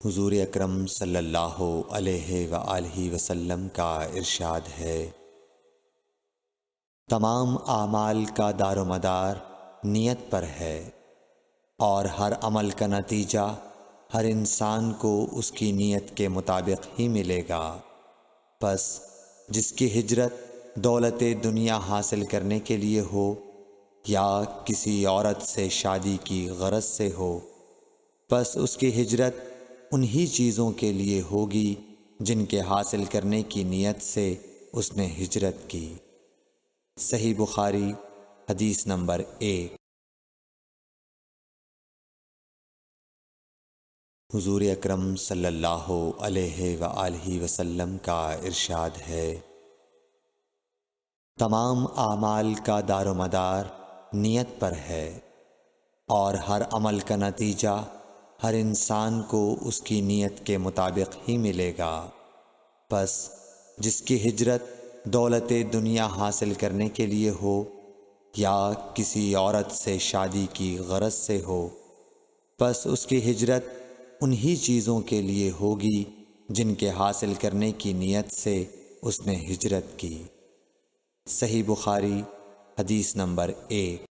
حضور اکرم صلی اللہ علیہ وآلہ وسلم کا ارشاد ہے، تمام اعمال کا دار و مدار نیت پر ہے، اور ہر عمل کا نتیجہ ہر انسان کو اس کی نیت کے مطابق ہی ملے گا۔ پس جس کی ہجرت دولت دنیا حاصل کرنے کے لیے ہو یا کسی عورت سے شادی کی غرض سے ہو، پس اس کی ہجرت انہی چیزوں کے لیے ہوگی جن کے حاصل کرنے کی نیت سے اس نے ہجرت کی۔ صحیح بخاری حدیث نمبر 1۔ حضور اکرم صلی اللہ علیہ وآلہ وسلم کا ارشاد ہے، تمام اعمال کا دار و مدار نیت پر ہے، اور ہر عمل کا نتیجہ ہر انسان کو اس کی نیت کے مطابق ہی ملے گا۔ پس جس کی ہجرت دولت دنیا حاصل کرنے کے لیے ہو یا کسی عورت سے شادی کی غرض سے ہو، پس اس کی ہجرت انہی چیزوں کے لیے ہوگی جن کے حاصل کرنے کی نیت سے اس نے ہجرت کی۔ صحیح بخاری حدیث نمبر 1۔